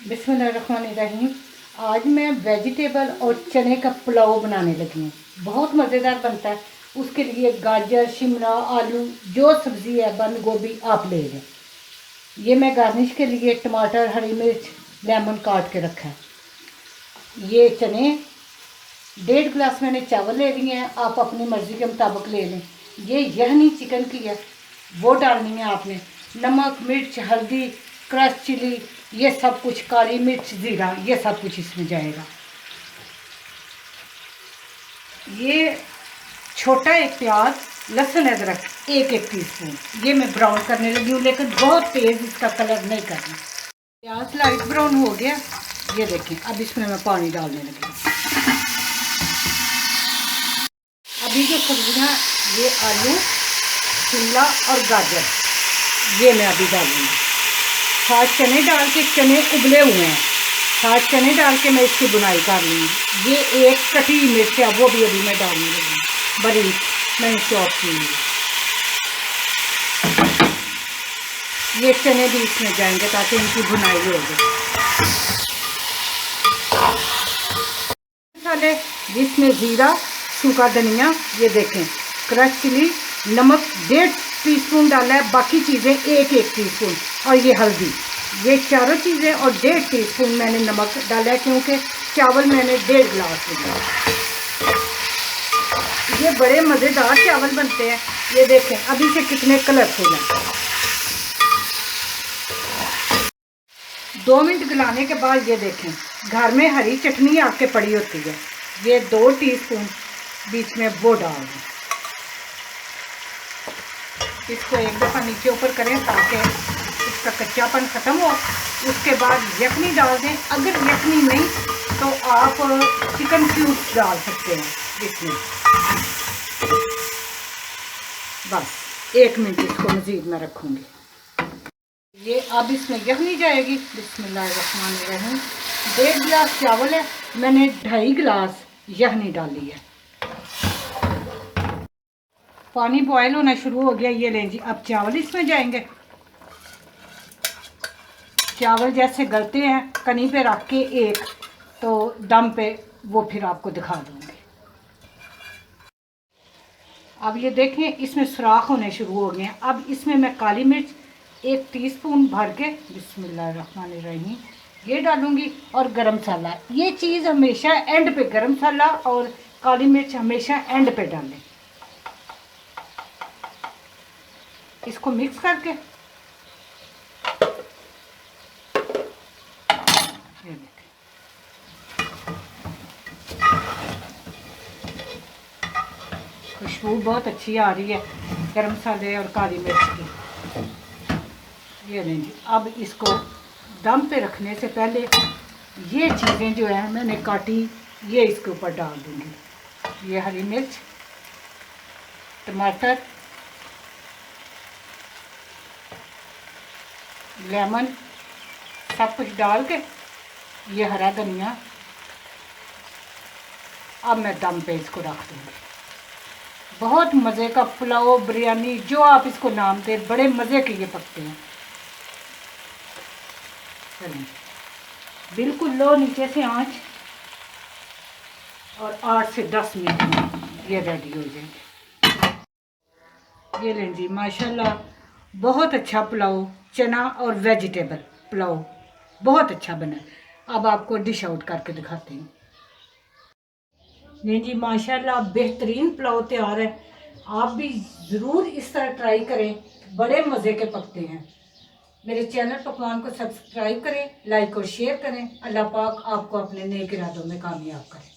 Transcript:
बिस्मिल्लाहिर्रहमानिर्रहीम। आज मैं वेजिटेबल और चने का पुलाव बनाने लगी हूँ। बहुत मज़ेदार बनता है। उसके लिए गाजर, शिमला, आलू, जो सब्ज़ी है, बंद गोभी आप ले लें। ये मैं गार्निश के लिए टमाटर, हरी मिर्च, लेमन काट के रखा है। ये चने 1.5 गिलास मैंने चावल ले लिए हैं, आप अपनी मर्ज़ी के मुताबिक ले लें। ये यखनी चिकन की है, वो डालनी है आपने। नमक, मिर्च, हल्दी, क्रश चिली, ये सब कुछ, काली मिर्च, ज़ीरा, ये सब कुछ इसमें जाएगा। ये छोटा एक प्याज, लहसुन, अदरक 1-1 टीस्पून, ये मैं ब्राउन करने लगी हूँ, लेकिन बहुत तेज़ इसका कलर नहीं करना। प्याज लाइट ब्राउन हो गया, ये देखें। अब इसमें मैं पानी डालने लगी हूँ। अभी जो सब्जियाँ, ये आलू, शिमला और गाजर, ये मैं अभी डालूँगी। साथ चने डाल के, चने उबले हुए हैं, साथ चने डाल के मैं इसकी बुनाई कर लूँगी। ये एक कटी मिर्च है, वो भी अभी मैं डालने लगी, बड़ी मैंने चॉप की है। ये चने भी इसमें जाएंगे ताकि इनकी बुनाई हो जाए। मसाले जिसमें ज़ीरा, सूखा धनिया, ये देखें, क्रश चिली, नमक 1.5 टीस्पून डाला है, बाकी चीज़ें 1-1 टीस्पून, और ये हल्दी, ये चारों चीज़ें, और 1.5 टीस्पून मैंने नमक डाला है, क्योंकि चावल मैंने 1.5 गिलास लिया। ये बड़े मज़ेदार चावल बनते हैं। ये देखें अभी से कितने कलरफुल हैं। 2 मिनट गलाने के बाद ये देखें, घर में हरी चटनी आपके पड़ी होती है, ये 2 टीस्पून बीच में वो डाल दें। इसको एक दफ़ा नीचे ऊपर करें ताकि इसका कच्चापन ख़त्म हो। उसके बाद यखनी डाल दें। अगर यखनी नहीं तो आप चिकन क्यूब्स डाल सकते हैं इसमें। बस 1 मिनट इसको मज़ीद मैं रखूँगी। ये अब इसमें यखनी जाएगी। बिस्मिल्लाहिर्रहमानिर्रहीम। 1.5 गिलास चावल है, मैंने 2.5 गिलास यखनी डाली है। पानी बॉयल होना शुरू हो गया, ये लें जी। अब चावल इसमें जाएंगे। चावल जैसे गलते हैं, कनी पे रख के एक तो दम पे, वो फिर आपको दिखा दूँगी। अब ये देखें, इसमें सुराख होने शुरू हो गए हैं। अब इसमें मैं काली मिर्च 1 टीस्पून भर के, बिस्मिल्लाहिर्रहमानिर्रहीम, ये डालूँगी, और गरम मसाला। ये चीज़ हमेशा एंड पे, गरम मसाला और काली मिर्च हमेशा एंड पे डालें। इसको मिक्स करके ये देखें, खुशबू बहुत अच्छी आ रही है गरम मसाले और काली मिर्च की। ये नहीं, अब इसको दम पे रखने से पहले ये चीज़ें जो है मैंने काटी, ये इसके ऊपर डाल दूँगी। ये हरी मिर्च, टमाटर, लेमन, सब कुछ डाल के, ये हरा धनिया। अब मैं दम पे इसको रख दूँगी। बहुत मज़े का पुलाव, बिरयानी, जो आप इसको नाम दें, बड़े मज़े के ये पकते हैं। चलिए, बिल्कुल लो नीचे से आंच, और 8 से 10 मिनट में ये रेडी हो जाएंगे। ये लें जी, माशाल्लाह बहुत अच्छा पुलाव, चना और वेजिटेबल पुलाव बहुत अच्छा बना। अब आपको डिश आउट करके दिखाते हैं। नहीं जी, माशाल्लाह बेहतरीन पुलाव तैयार है। आप भी ज़रूर इस तरह ट्राई करें, बड़े मज़े के पकते हैं। मेरे चैनल पकवान को सब्सक्राइब करें, लाइक और शेयर करें। अल्लाह पाक आपको अपने नेक इरादों में कामयाब करें।